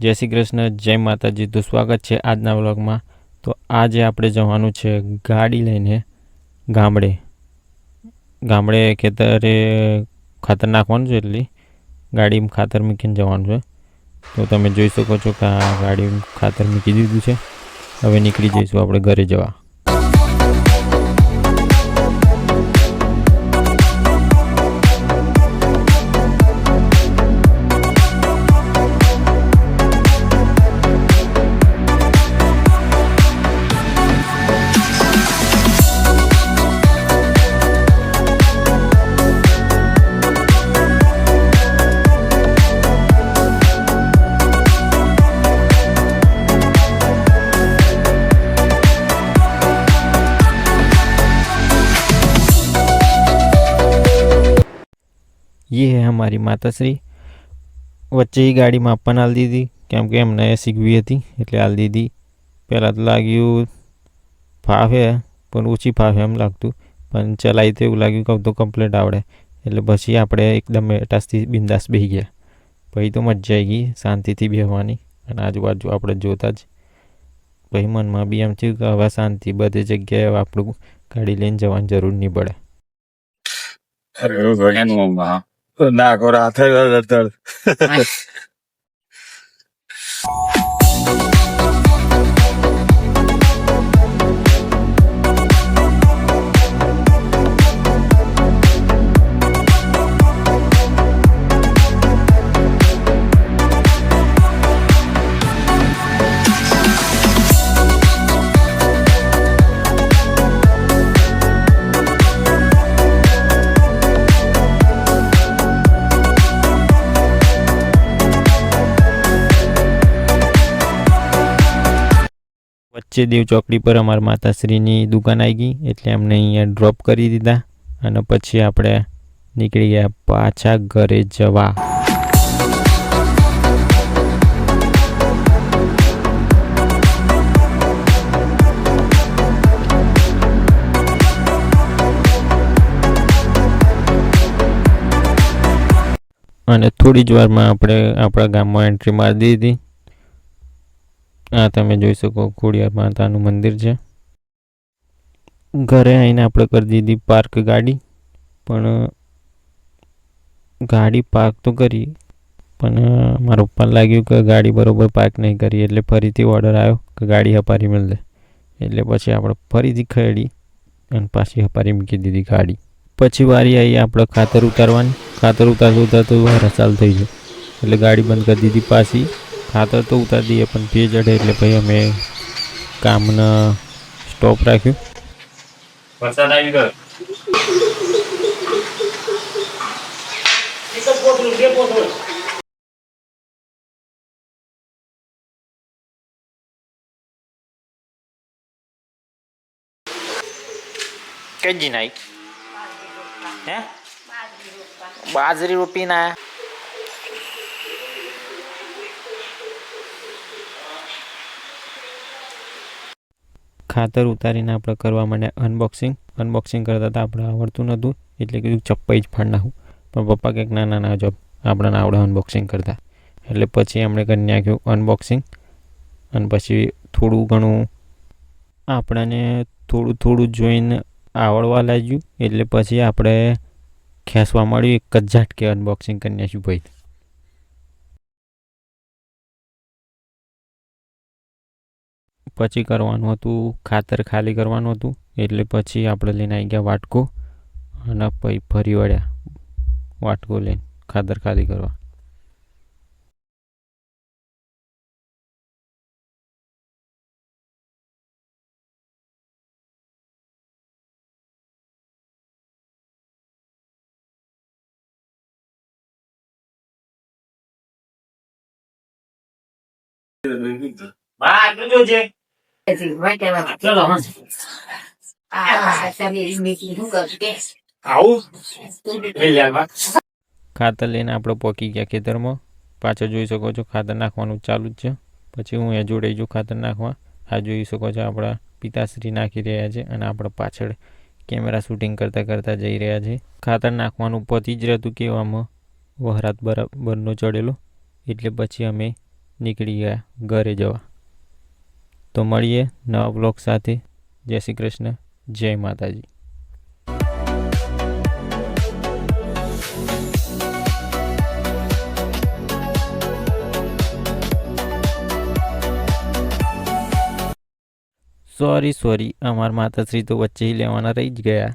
જય શ્રી કૃષ્ણ, જય માતાજી. તો સ્વાગત છે આજના વ્લોગમાં. તો આજે આપણે જવાનું છે ગાડી લઈને ગામડે ખેતરે ખાતર નાખવાનું છે, એટલે ગાડીમાં ખાતર મૂકીને જવાનું છે. તો તમે જોઈ શકો છો કે આ ગાડીમાં ખાતર મૂકી દીધું છે. હવે નીકળી જઈશું આપણે ઘરે જવા. ये है हमारी माताश्री. વચ્ચે ही ગાડી માપવાને આલી દીધી, કેમ કે એમને શીખવી હતી એટલે આલી દીધી. પહેલાં તો લાગ્યું ફાવે, પણ ઓછી ફાવે એમ લાગતું, પણ ચલાવી તો એવું લાગ્યું કે તો કમ્પ્લીટ આવડે. એટલે પછી આપણે એકદમ મેટાસથી બિંદાસ બેસી ગયા. પછી તો મજા આવી ગઈ શાંતિથી બેસવાની, અને આજુબાજુ આપણે જોતા જ પછી મનમાં બી એમ થયું કે હવે શાંતિ બધી જગ્યાએ આપણું ગાડી લઈને જવાની જરૂર નહીં પડે. ના કરો હાથે વચ્ચે દેવ ચોકડી પર અમારા માતાશ્રીની દુકાન આવી ગઈ, એટલે એમને અહીંયા ડ્રોપ કરી દીધા, અને પછી આપણે નીકળી ગયા પાછા ઘરે જવા. અને થોડી જ વારમાં આપણે આપણા ગામમાં એન્ટ્રી મારી દીધી. આ તમે જોઈ શકો ખોડિયાર માતાનું મંદિર છે. ઘરે આવીને આપણે કરી દીધી પાર્ક ગાડી, પણ ગાડી પાર્ક તો કરી, પણ મારા પપ્પાને લાગ્યું કે ગાડી બરોબર પાર્ક નહીં કરી, એટલે ફરીથી ઓર્ડર આવ્યો કે ગાડી હપારી મળી દે. એટલે પછી આપણે ફરીથી ખેડી અને પાછી હપારી મૂકી દીધી ગાડી. પછી વારી આવી આપણે ખાતર ઉતારવાની. ખાતર ઉતારતું વાર ચાલુ થઈ ગયું, એટલે ગાડી બંધ કરી દીધી પાછી. ખાતર તો ઉતારી દઈએ, પણ ભેજ ચડે એટલે પછી અમે કામને સ્ટોપ રાખ્યું. વરસાદ આવી ગયો. કઈ નાઈ હે બાજરી રોપી ના. ખાતર ઉતારીને આપણે કરવા માંડ્યા અનબોક્સિંગ કરતા હતા. આપણે આવડતું નહોતું, એટલે કીધું ચપ્પાઈ જ ફાડ નાખું, પણ પપ્પા કંઈક ના જો આપણને આવડે અનબોક્સિંગ કરતા. એટલે પછી એમણે કરી નાખ્યું અનબોક્સિંગ, અને પછી થોડું ઘણું આપણને થોડું જોઈને આવડવા લાગ્યું, એટલે પછી આપણે ખેંચવા મળ્યું એક જ ઝાટકે અનબોક્સિંગ કરી નાખ્યું. ભાઈ પછી કરવાનું હતું ખાતર ખાલી કરવાનું હતું, એટલે પછી આપણે લઈને આવી ગયા વાટકો, અને પછી ફરી વળ્યા વાટકો લઈને ખાતર ખાલી કરવા. ખાતર લઈને આપણે પહોંચી ગયા ખેતરમાં. પાછળ જોઈ શકો છો ખાતર નાખવાનું ચાલુ જ છે. પછી હું એ જોડે જો ખાતર નાખવા. આ જોઈ શકો છો આપણા પિતાશ્રી નાખી રહ્યા છે, અને આપણે પાછળ કેમેરા શૂટિંગ કરતા જઈ રહ્યા છે. ખાતર નાખવાનું પતી જ રહેતું કે આમાં વહરાત બરાબરનો ચડેલો, એટલે પછી અમે નીકળી ગયા ઘરે જવા. તો મળીએ નવા બ્લોગ સાથે. જય શ્રી કૃષ્ણ, જય માતાજી. સોરી અમારા માતાશ્રી તો વચ્ચે લેવાના રહી જ ગયા.